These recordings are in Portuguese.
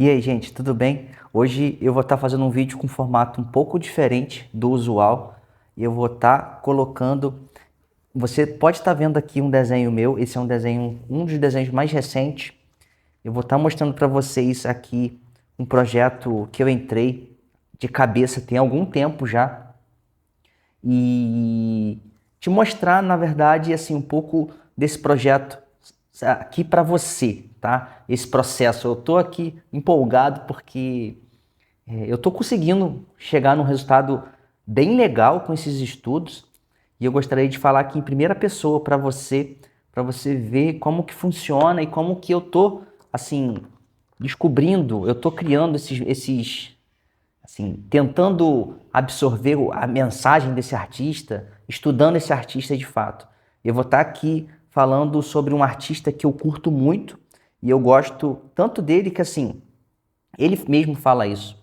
E aí, gente, tudo bem? Hoje eu vou estar fazendo um vídeo com um formato um pouco diferente do usual. E eu vou estar colocando. Você pode estar vendo aqui um desenho meu. Esse é um desenho, um dos desenhos mais recentes. Eu vou estar mostrando para vocês aqui um projeto que eu entrei de cabeça tem algum tempo já. E te mostrar, na verdade, assim, um pouco desse projeto aqui para você, tá? Esse processo. Eu tô aqui empolgado porque eu estou conseguindo chegar num resultado bem legal com esses estudos e eu gostaria de falar aqui em primeira pessoa para você ver como que funciona e como que eu tô assim descobrindo, eu tô criando esses assim, tentando absorver a mensagem desse artista, estudando esse artista de fato. Eu vou estar aqui falando sobre um artista que eu curto muito e eu gosto tanto dele que assim, ele mesmo fala isso,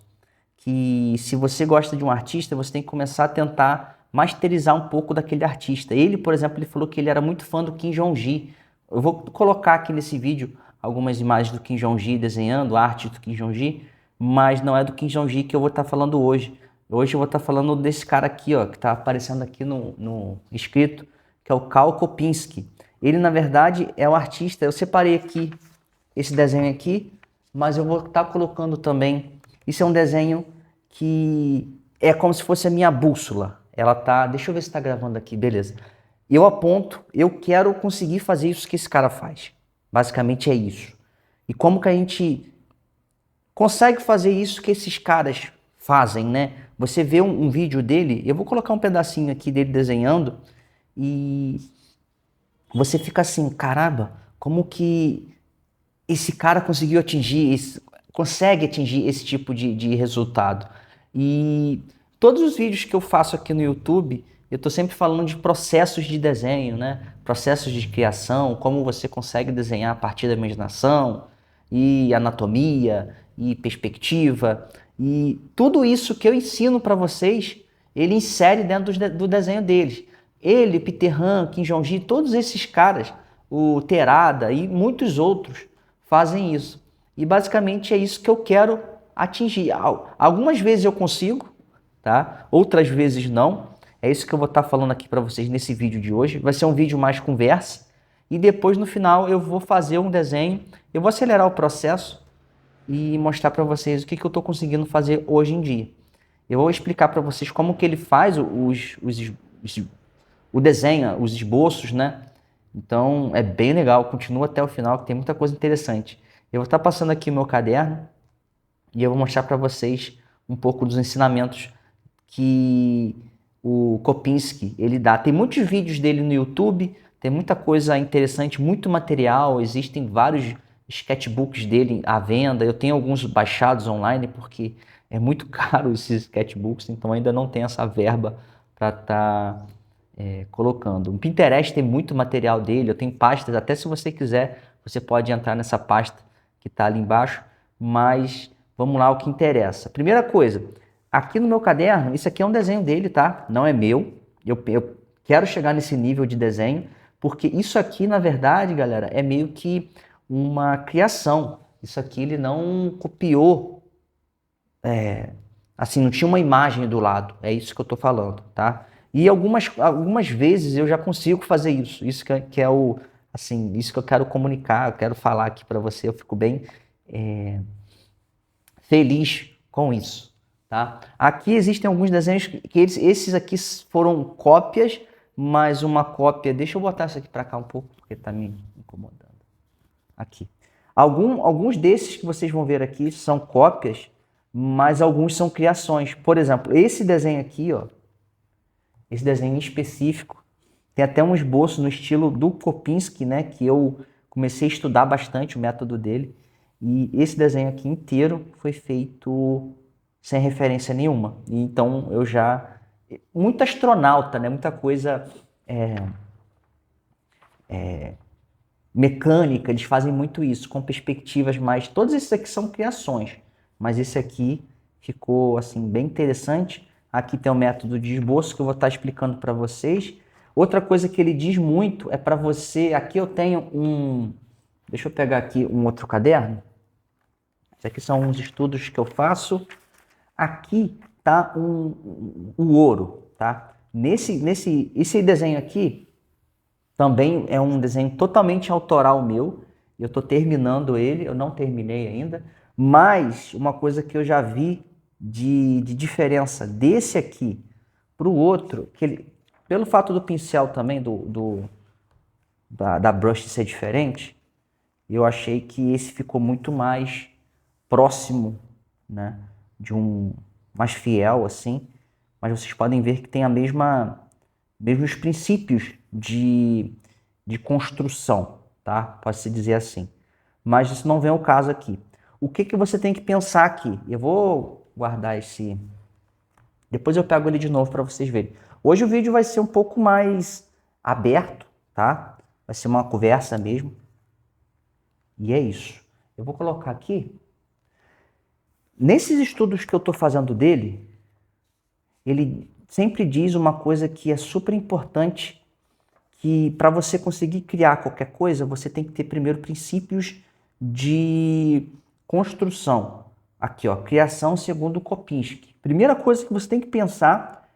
que se você gosta de um artista, você tem que começar a tentar masterizar um pouco daquele artista. Ele, por exemplo, ele falou que ele era muito fã do Kim Jong-gi. Eu vou colocar aqui nesse vídeo algumas imagens do Kim Jong-gi desenhando, a arte do Kim Jong-gi, mas não é do Kim Jong-gi que eu vou estar falando hoje. Hoje eu vou estar falando desse cara aqui, ó, que está aparecendo aqui no escrito, que é o Karl Kopinski. Ele, na verdade, é um artista. Eu separei aqui esse desenho aqui, mas eu vou estar colocando também. Isso é um desenho que é como se fosse a minha bússola. Ela tá. Deixa eu ver se está gravando aqui, beleza. Eu aponto, eu quero conseguir fazer isso que esse cara faz. Basicamente é isso. E como que a gente consegue fazer isso que esses caras fazem, né? Você vê um vídeo dele, eu vou colocar um pedacinho aqui dele desenhando e você fica assim, caramba, como que esse cara conseguiu atingir, consegue atingir esse tipo de resultado. E todos os vídeos que eu faço aqui no YouTube, eu estou sempre falando de processos de desenho, né? Processos de criação, como você consegue desenhar a partir da imaginação, e anatomia, e perspectiva. E tudo isso que eu ensino para vocês, ele insere dentro do desenho deles. Ele, Peter Han, Kim Jong-gi, todos esses caras, o Terada e muitos outros, fazem isso. E basicamente é isso que eu quero atingir. Algumas vezes eu consigo, tá? Outras vezes não. É isso que eu vou estar falando aqui para vocês nesse vídeo de hoje. Vai ser um vídeo mais conversa. E depois no final eu vou fazer um desenho. Eu vou acelerar o processo e mostrar para vocês o que eu estou conseguindo fazer hoje em dia. Eu vou explicar para vocês como que ele faz o desenho, os esboços, né? Então é bem legal, continua até o final que tem muita coisa interessante. Eu vou estar passando aqui o meu caderno e eu vou mostrar para vocês um pouco dos ensinamentos que o Kopinski ele dá. Tem muitos vídeos dele no YouTube, tem muita coisa interessante, muito material, existem vários sketchbooks dele à venda. Eu tenho alguns baixados online porque é muito caro esses sketchbooks, então ainda não tenho essa verba para estar colocando. O Pinterest tem muito material dele, eu tenho pastas, até se você quiser, você pode entrar nessa pasta que está ali embaixo, mas vamos lá, o que interessa. Primeira coisa, aqui no meu caderno, isso aqui é um desenho dele, tá? Não é meu, eu quero chegar nesse nível de desenho, porque isso aqui, na verdade, galera, é meio que uma criação. Isso aqui ele não copiou, assim, não tinha uma imagem do lado, é isso que eu estou falando, tá? E algumas vezes eu já consigo fazer isso, isso que é o, assim, isso que eu quero comunicar, eu quero falar aqui para você, eu fico bem feliz com isso, tá? Aqui existem alguns desenhos que esses aqui foram cópias, mas uma cópia, deixa eu botar isso aqui para cá um pouco, porque tá me incomodando. Aqui. Alguns desses que vocês vão ver aqui são cópias, mas alguns são criações. Por exemplo, esse desenho aqui, ó, esse desenho específico, tem até um esboço no estilo do Kopinski, né, que eu comecei a estudar bastante o método dele. E esse desenho aqui inteiro foi feito sem referência nenhuma. E então eu já muito astronauta, né, muita coisa mecânica, eles fazem muito isso, com perspectivas mais... Todos esses aqui são criações, mas esse aqui ficou assim bem interessante. Aqui tem o método de esboço que eu vou estar explicando para vocês. Outra coisa que ele diz muito é para você... Aqui eu tenho um... Deixa eu pegar aqui um outro caderno. Isso aqui são uns estudos que eu faço. Aqui tá o ouro, tá? Esse desenho aqui também é um desenho totalmente autoral meu. Eu estou terminando ele, eu não terminei ainda. Mas uma coisa que eu já vi de diferença desse aqui para o outro, que ele, pelo fato do pincel também, da brush ser diferente, eu achei que esse ficou muito mais próximo, né, de um mais fiel assim, mas vocês podem ver que tem a mesmos princípios de construção, tá? Pode-se dizer assim. Mas isso não vem ao caso aqui. O que que você tem que pensar aqui? Eu vou guardar esse... Depois eu pego ele de novo para vocês verem. Hoje o vídeo vai ser um pouco mais aberto, tá? Vai ser uma conversa mesmo. E é isso. Eu vou colocar aqui. Nesses estudos que eu estou fazendo dele, ele sempre diz uma coisa que é super importante, que para você conseguir criar qualquer coisa, você tem que ter primeiro princípios de construção. Aqui, ó, criação segundo Kopinski. Primeira coisa que você tem que pensar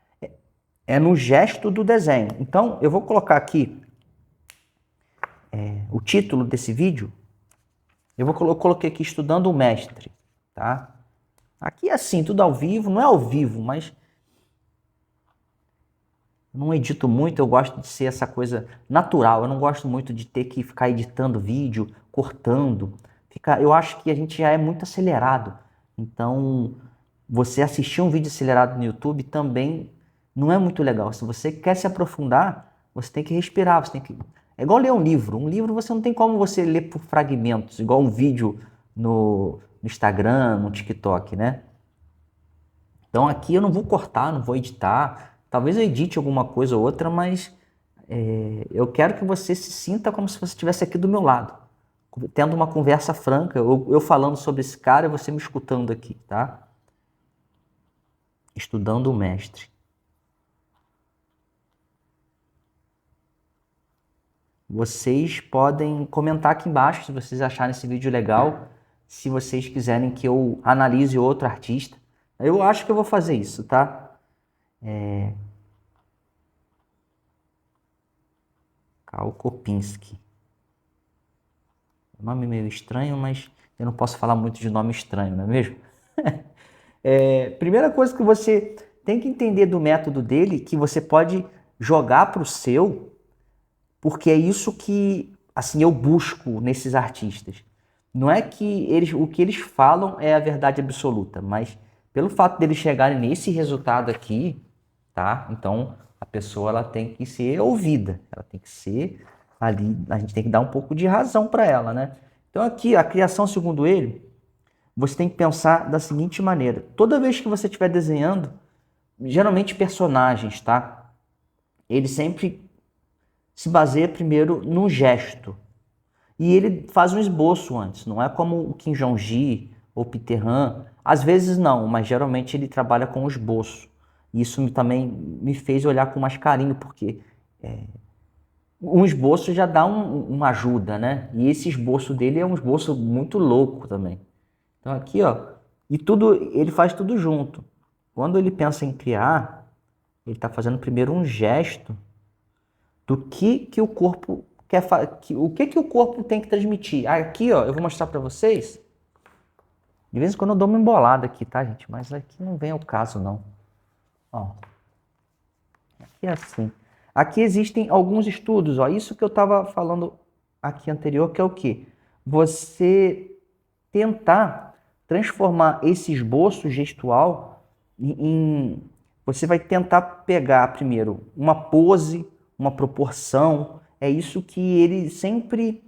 é no gesto do desenho. Então, eu vou colocar aqui o título desse vídeo. Eu coloquei aqui Estudando o Mestre, tá? Aqui é assim, tudo ao vivo, não é ao vivo, mas não edito muito, eu gosto de ser essa coisa natural. Eu não gosto muito de ter que ficar editando vídeo, cortando. Eu acho que a gente já é muito acelerado. Então, você assistir um vídeo acelerado no YouTube também não é muito legal. Se você quer se aprofundar, você tem que respirar, você tem que... É igual ler um livro. Um livro você não tem como você ler por fragmentos, igual um vídeo no Instagram, no TikTok, né? Então aqui eu não vou cortar, não vou editar. Talvez eu edite alguma coisa ou outra, mas eu quero que você se sinta como se você estivesse aqui do meu lado, tendo uma conversa franca, eu falando sobre esse cara e você me escutando aqui, tá? Estudando o mestre. Vocês podem comentar aqui embaixo se vocês acharem esse vídeo legal, se vocês quiserem que eu analise outro artista. Eu acho que eu vou fazer isso, tá? Karl Kopinski. Nome meio estranho, mas eu não posso falar muito de nome estranho, não é mesmo? Primeira coisa que você tem que entender do método dele, que você pode jogar para o seu, porque é isso que assim eu busco nesses artistas. Não é que o que eles falam é a verdade absoluta, mas pelo fato deles chegarem nesse resultado aqui, tá? Então a pessoa ela tem que ser ouvida, ela tem que ser ali, a gente tem que dar um pouco de razão para ela, né? Então aqui a criação segundo ele, você tem que pensar da seguinte maneira: toda vez que você estiver desenhando, geralmente personagens, tá? Ele sempre se baseia primeiro no gesto. E ele faz um esboço antes, não é como o Kim Jong-gi ou Peter Han. Às vezes não, mas geralmente ele trabalha com esboço. Isso também me fez olhar com mais carinho, porque um esboço já dá uma ajuda, né? E esse esboço dele é um esboço muito louco também. Então aqui, ó, e tudo, ele faz tudo junto. Quando ele pensa em criar, ele está fazendo primeiro um gesto do que o corpo quer o que o corpo tem que transmitir. Aqui, ó, eu vou mostrar para vocês. De vez em quando eu dou uma embolada aqui, tá, gente? Mas aqui não vem ao caso, não. Ó, aqui é assim. Aqui existem alguns estudos, ó. Isso que eu estava falando aqui anterior, que é o quê? Você tentar transformar esse esboço gestual você vai tentar pegar primeiro uma pose, uma proporção. É isso que ele sempre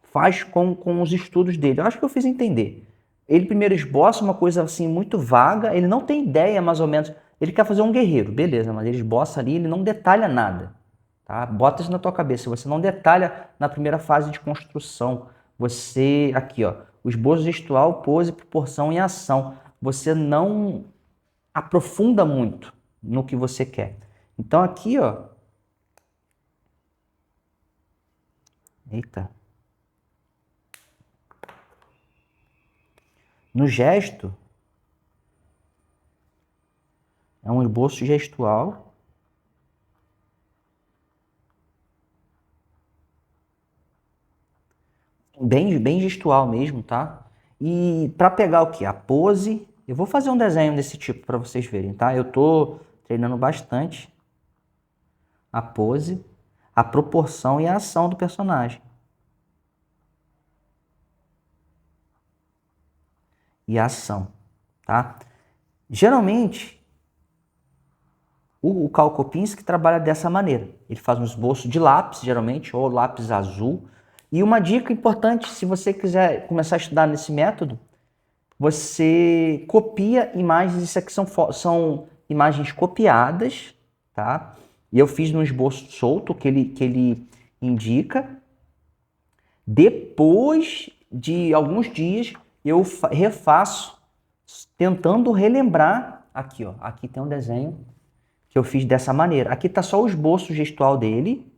faz com os estudos dele. Eu acho que eu fiz entender. Ele primeiro esboça uma coisa assim muito vaga, ele não tem ideia mais ou menos. Ele quer fazer um guerreiro, beleza, mas ele esboça ali, ele não detalha nada. Tá? Bota isso na tua cabeça, você não detalha na primeira fase de construção. Você, aqui ó, o esboço gestual, pose, proporção e ação. Você não aprofunda muito no que você quer. Então aqui ó, eita, No gesto, é um esboço gestual. Bem gestual mesmo, tá? E para pegar o que? A pose. Eu vou fazer um desenho desse tipo para vocês verem, tá? Eu tô treinando bastante a pose, a proporção e a ação do personagem. E a ação, tá? Geralmente, o Karl Kopinski trabalha dessa maneira. Ele faz um esboço de lápis, geralmente, ou lápis azul. E uma dica importante, se você quiser começar a estudar nesse método, você copia imagens, isso aqui são imagens copiadas, tá? E eu fiz no esboço solto que ele indica. Depois de alguns dias, eu refaço, tentando relembrar. Aqui, ó, aqui tem um desenho que eu fiz dessa maneira. Aqui tá só o esboço gestual dele,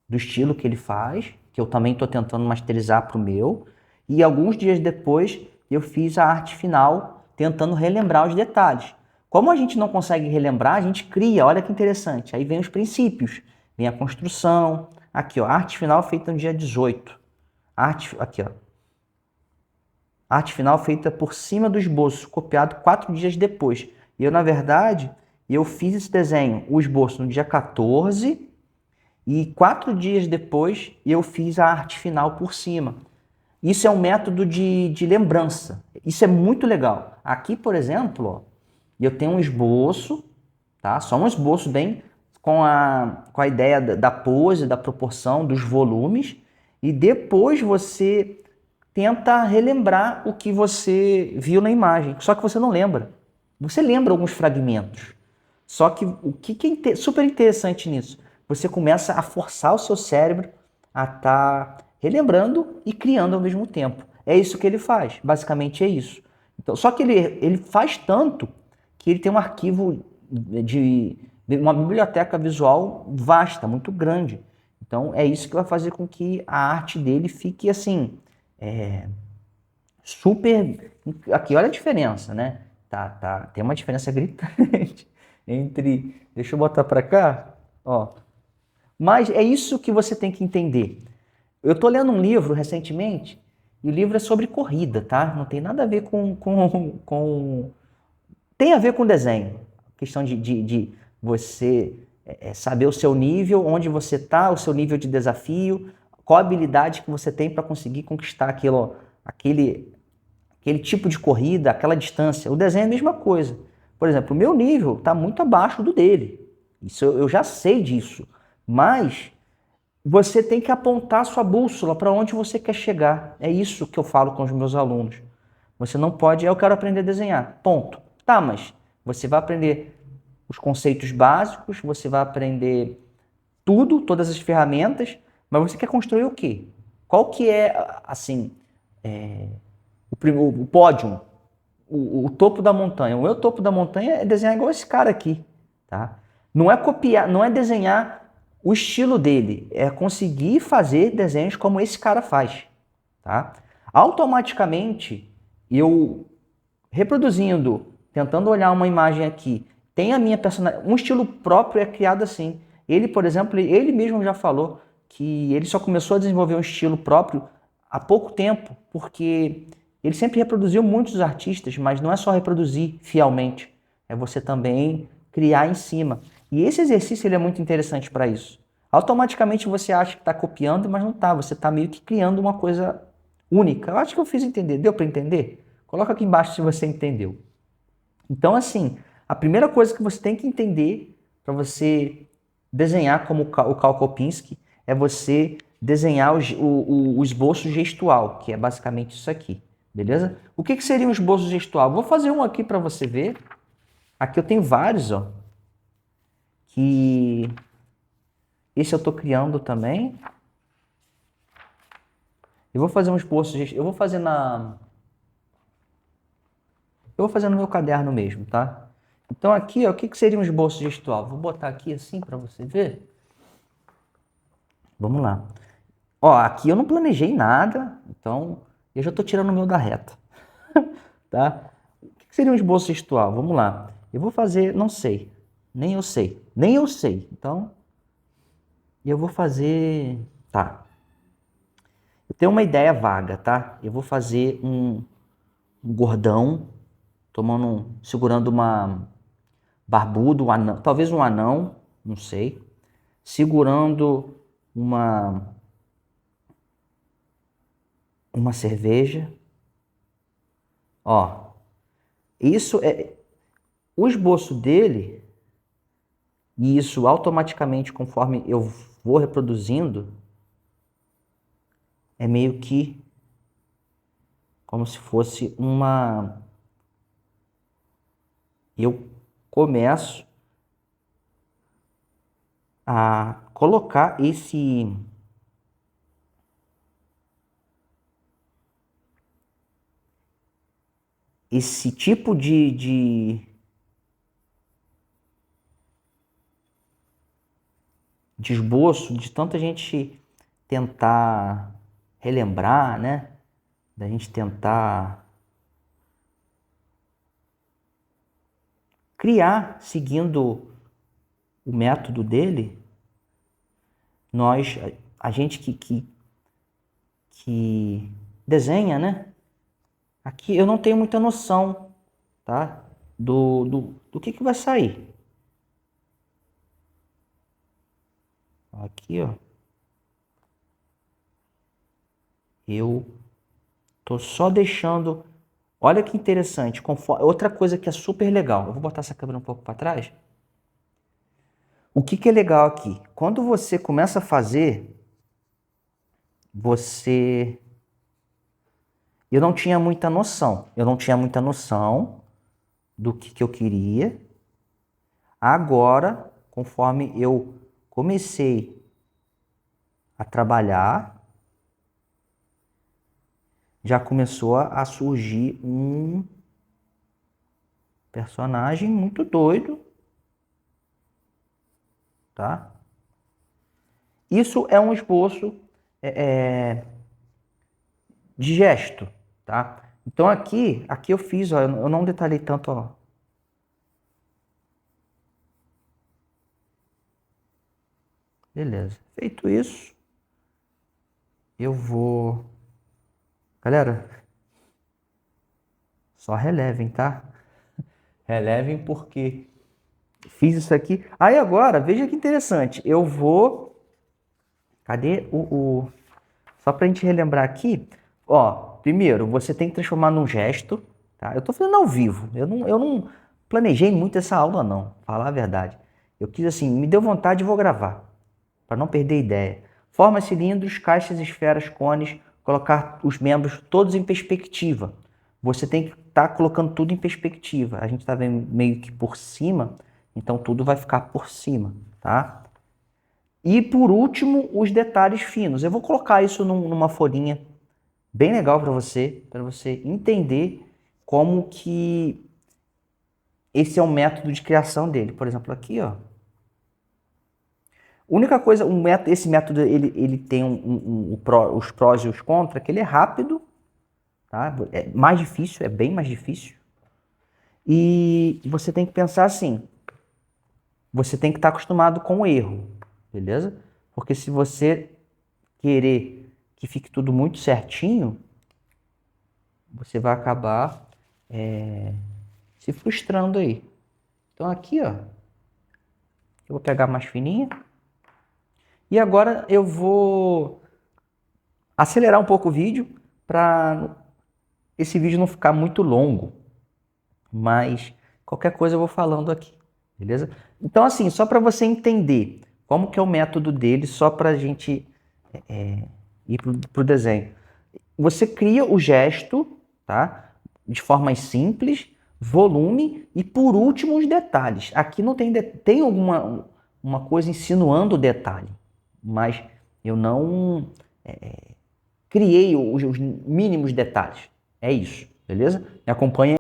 do estilo que ele faz, que eu também estou tentando masterizar para o meu. E alguns dias depois eu fiz a arte final, tentando relembrar os detalhes. Como a gente não consegue relembrar, a gente cria, olha que interessante. Aí vem os princípios, vem a construção. Aqui, ó, arte final feita no dia 18. Aqui, ó. Arte final feita por cima do esboço, copiado 4 dias depois. E eu, na verdade, eu fiz esse desenho, o esboço no dia 14, e 4 dias depois eu fiz a arte final por cima. Isso é um método de lembrança. Isso é muito legal. Aqui, por exemplo, ó, eu tenho um esboço, tá? Só um esboço bem com a ideia da pose, da proporção, dos volumes. E depois você tenta relembrar o que você viu na imagem. Só que você não lembra. Você lembra alguns fragmentos. Só que o que é super interessante nisso? Você começa a forçar o seu cérebro a estar relembrando e criando ao mesmo tempo. É isso que ele faz, basicamente é isso. Então, só que ele faz tanto que ele tem um arquivo de uma biblioteca visual vasta, muito grande. Então, é isso que vai fazer com que a arte dele fique assim, super... Aqui, olha a diferença, né? Tem uma diferença gritante entre... Deixa eu botar para cá, ó. Mas é isso que você tem que entender. Eu estou lendo um livro recentemente, e o livro é sobre corrida, tá? Não tem nada a ver com... Tem a ver com desenho. Questão de você saber o seu nível, onde você está, o seu nível de desafio, qual a habilidade que você tem para conseguir conquistar aquele tipo de corrida, aquela distância. O desenho é a mesma coisa. Por exemplo, o meu nível está muito abaixo do dele. Isso eu já sei disso. Mas você tem que apontar a sua bússola para onde você quer chegar. É isso que eu falo com os meus alunos. Você não pode, eu quero aprender a desenhar. Ponto. Tá, mas você vai aprender os conceitos básicos, você vai aprender tudo, todas as ferramentas, mas você quer construir o quê? Qual que é, assim, o pódio, o topo da montanha? O meu topo da montanha é desenhar igual esse cara aqui, tá? Não é copiar, não é desenhar o estilo dele, é conseguir fazer desenhos como esse cara faz, tá? Automaticamente, eu reproduzindo, tentando olhar uma imagem aqui, tem a minha personalidade, um estilo próprio é criado assim. Ele, por exemplo, ele mesmo já falou que ele só começou a desenvolver um estilo próprio há pouco tempo, porque ele sempre reproduziu muitos artistas, mas não é só reproduzir fielmente, é você também criar em cima. E esse exercício ele é muito interessante para isso. Automaticamente você acha que está copiando, mas não está. Você está meio que criando uma coisa única. Eu acho que eu fiz entender. Deu para entender? Coloca aqui embaixo se você entendeu. Então, assim, a primeira coisa que você tem que entender para você desenhar como o Karl Kopinski é você desenhar o esboço gestual, que é basicamente isso aqui, beleza? O que seria um esboço gestual? Vou fazer um aqui para você ver. Aqui eu tenho vários, ó, que esse eu estou criando também. Eu vou fazer um esboço, eu vou fazer no meu caderno mesmo, tá? Então aqui, ó, o que seria um esboço gestual? Vou botar aqui assim para você ver. Vamos lá. Ó, aqui eu não planejei nada, então eu já estou tirando o meu da reta. tá? O que seria um esboço textual? Vamos lá. Eu vou fazer, não sei, nem eu sei, nem eu sei. Então, eu vou fazer, tá? Eu tenho uma ideia vaga, tá? Eu vou fazer um gordão segurando uma barbudo, um anão, talvez um anão, não sei, segurando uma cerveja. Ó, isso é o esboço dele, e isso automaticamente, conforme eu vou reproduzindo, é meio que como se fosse uma. Eu começo a colocar esse tipo de esboço, de tanta gente tentar relembrar, né? Da gente tentar criar, seguindo o método dele, a gente que desenha, né? Aqui eu não tenho muita noção, tá? Do que vai sair. Aqui, ó. Eu tô só deixando. Olha que interessante. Outra coisa que é super legal. Eu vou botar essa câmera um pouco para trás. O que é legal aqui? Quando você começa a fazer, você. Eu não tinha muita noção. Eu não tinha muita noção do que eu queria. Agora, conforme eu comecei a trabalhar, já começou a surgir um personagem muito doido, tá? Isso é um esboço de gesto, tá? Então aqui eu fiz, ó, eu não detalhei tanto, ó. Beleza. Feito isso, eu vou... Galera, só relevem, tá? Relevem porque fiz isso aqui. Aí agora, veja que interessante. Eu vou... Cadê Só pra gente relembrar aqui, ó, primeiro, você tem que transformar num gesto, tá? Eu tô fazendo ao vivo, eu não planejei muito essa aula não, falar a verdade. Eu quis assim, me deu vontade e vou gravar, para não perder ideia. Formas, cilindros, caixas, esferas, cones, colocar os membros todos em perspectiva. Você tem que estar colocando tudo em perspectiva. A gente está vendo meio que por cima, então tudo vai ficar por cima, tá? E por último, os detalhes finos. Eu vou colocar isso numa folhinha bem legal para você entender como que esse é o método de criação dele. Por exemplo, aqui, ó. A única coisa, esse método ele tem os prós e os contras, que ele é rápido, tá? É mais difícil, é bem mais difícil. E você tem que pensar assim, você tem que estar acostumado com o erro, beleza? Porque se você querer que fique tudo muito certinho, você vai acabar se frustrando aí. Então aqui, ó, eu vou pegar mais fininha. E agora eu vou acelerar um pouco o vídeo para esse vídeo não ficar muito longo. Mas qualquer coisa eu vou falando aqui, beleza? Então assim, só para você entender como que é o método dele, só para a gente ir pro desenho. Você cria o gesto, tá? De forma simples, volume e por último os detalhes. Aqui não tem alguma uma coisa insinuando o detalhe, mas eu não criei os mínimos detalhes. É isso, beleza? Me acompanha.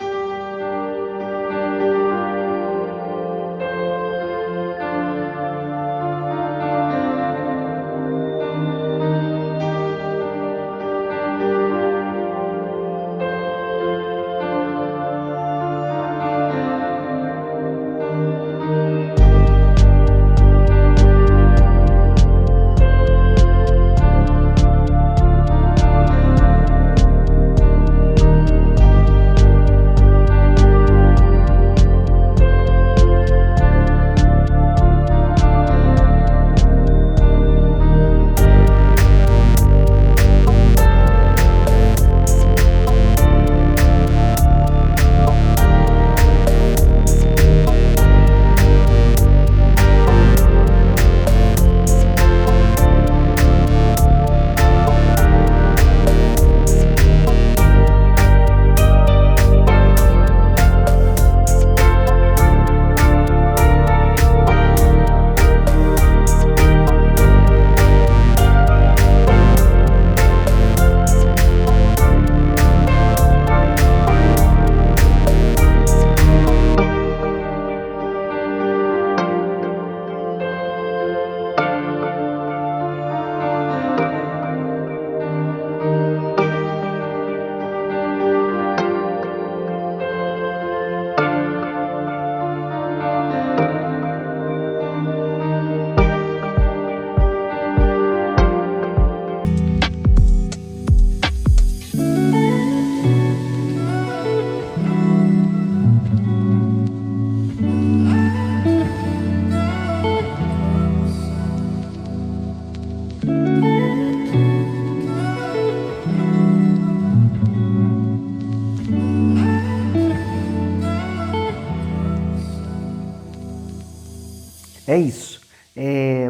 É isso.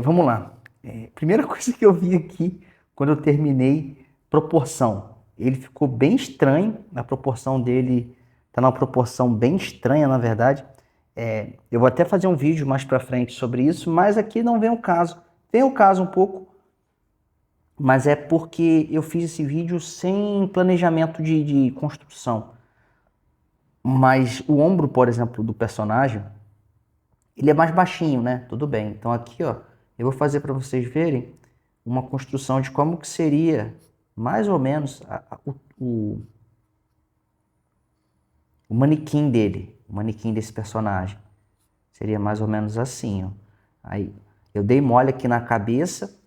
Vamos lá. Primeira coisa que eu vi aqui, quando eu terminei, proporção. Ele ficou bem estranho, a proporção dele tá numa proporção bem estranha, na verdade. Eu vou até fazer um vídeo mais pra frente sobre isso, mas aqui não vem o caso. Vem o caso um pouco, mas é porque eu fiz esse vídeo sem planejamento de construção. Mas o ombro, por exemplo, do personagem, ele é mais baixinho, né? Tudo bem. Então aqui, ó, eu vou fazer para vocês verem uma construção de como que seria mais ou menos o manequim dele, o manequim desse personagem. Seria mais ou menos assim, ó. Aí eu dei mole aqui na cabeça,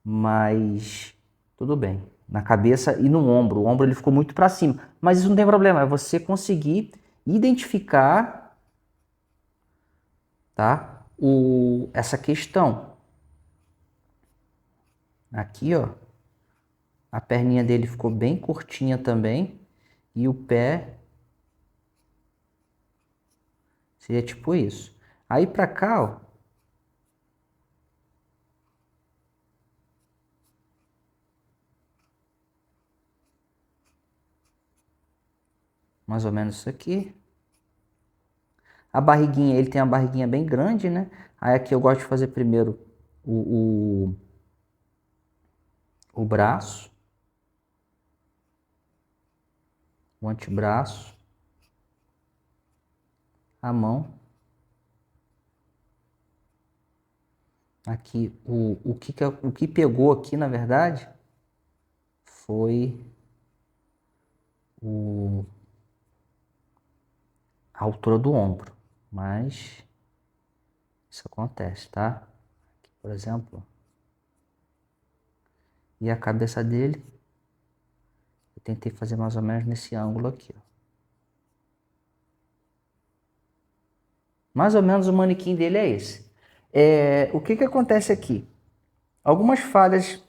mas tudo bem. Na cabeça e no ombro. O ombro ele ficou muito para cima, mas isso não tem problema. É você conseguir identificar, tá? Essa questão. Aqui, ó, a perninha dele ficou bem curtinha também e o pé seria tipo isso. Aí pra cá, ó, mais ou menos isso aqui. A barriguinha, ele tem a barriguinha bem grande, né? Aí aqui eu gosto de fazer primeiro o braço, o antebraço, a mão. Aqui, o que pegou aqui, na verdade, foi a altura do ombro. Mas isso acontece, tá? Aqui, por exemplo. E a cabeça dele, eu tentei fazer mais ou menos nesse ângulo aqui, ó. Mais ou menos o manequim dele é esse. O que acontece aqui? Algumas falhas,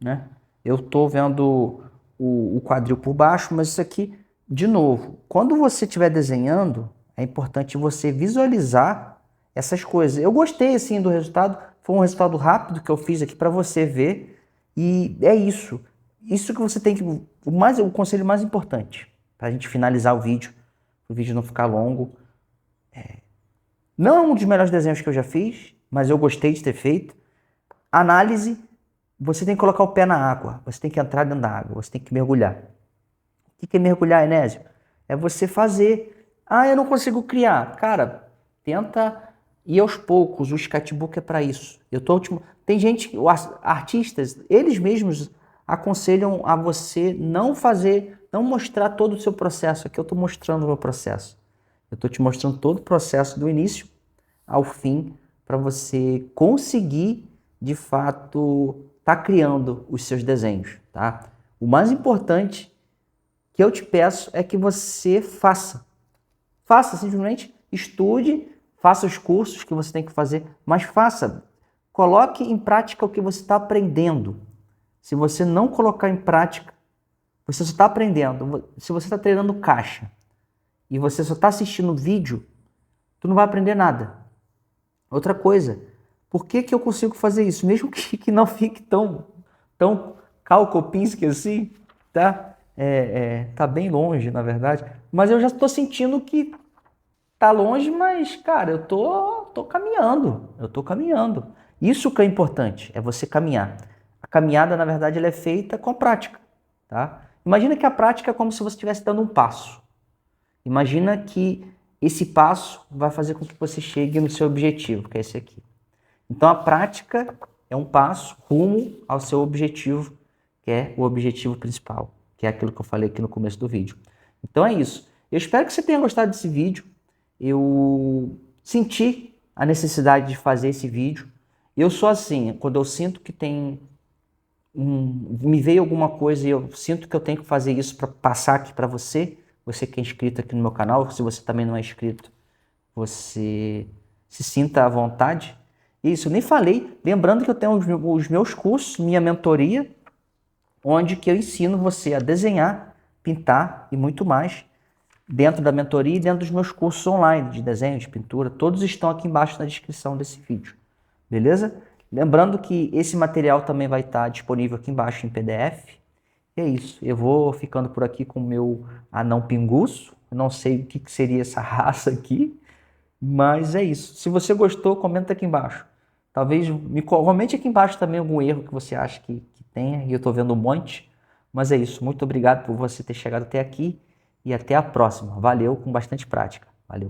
né? Eu tô vendo o quadril por baixo, mas isso aqui, de novo, quando você estiver desenhando, é importante você visualizar essas coisas. Eu gostei assim do resultado, foi um resultado rápido que eu fiz aqui para você ver, e é isso. Isso que você tem que, o conselho mais importante, para a gente finalizar o vídeo não ficar longo. Não é um dos melhores desenhos que eu já fiz, mas eu gostei de ter feito. Análise, você tem que colocar o pé na água, você tem que entrar dentro da água, você tem que mergulhar. O que é mergulhar, Enésio? É você fazer. Ah, eu não consigo criar. Cara, tenta ir aos poucos, o sketchbook é para isso. Tem gente, artistas, eles mesmos aconselham a você não mostrar todo o seu processo. Aqui eu estou mostrando o meu processo. Eu estou te mostrando todo o processo do início ao fim para você conseguir, de fato, estar criando os seus desenhos, tá? O mais importante que eu te peço é que você faça. Faça, simplesmente estude, faça os cursos que você tem que fazer, mas faça. Coloque em prática o que você está aprendendo. Se você não colocar em prática, você só está aprendendo. Se você está treinando caixa e você só está assistindo vídeo, tu não vai aprender nada. Outra coisa, por que eu consigo fazer isso? Mesmo que não fique tão Kalkopinski assim, tá? Tá bem longe, na verdade. Mas eu já estou sentindo que tá longe, mas, cara, eu tô caminhando. Eu tô caminhando. Isso que é importante, é você caminhar. A caminhada, na verdade, ela é feita com a prática, tá? Imagina que a prática é como se você estivesse dando um passo. Imagina que esse passo vai fazer com que você chegue no seu objetivo, que é esse aqui. Então, a prática é um passo rumo ao seu objetivo, que é o objetivo principal, que é aquilo que eu falei aqui no começo do vídeo. Então é isso. Eu espero que você tenha gostado desse vídeo. Eu senti a necessidade de fazer esse vídeo. Eu sou assim, quando eu sinto que me veio alguma coisa e eu sinto que eu tenho que fazer isso para passar aqui para você que é inscrito aqui no meu canal, se você também não é inscrito, você se sinta à vontade. Isso, eu nem falei, lembrando que eu tenho os meus cursos, minha mentoria, onde que eu ensino você a desenhar, pintar e muito mais. dentro da mentoria e dentro dos meus cursos online de desenho, de pintura. Todos estão aqui embaixo na descrição desse vídeo. Beleza? Lembrando que esse material também vai estar disponível aqui embaixo em PDF. E é isso. Eu vou ficando por aqui com o meu anão pinguço. Eu não sei o que seria essa raça aqui, mas é isso. Se você gostou, comenta aqui embaixo. Talvez comente aqui embaixo também algum erro que você acha que tenha, e eu estou vendo um monte. Mas é isso. Muito obrigado por você ter chegado até aqui e até a próxima. Valeu, com bastante prática. Valeu.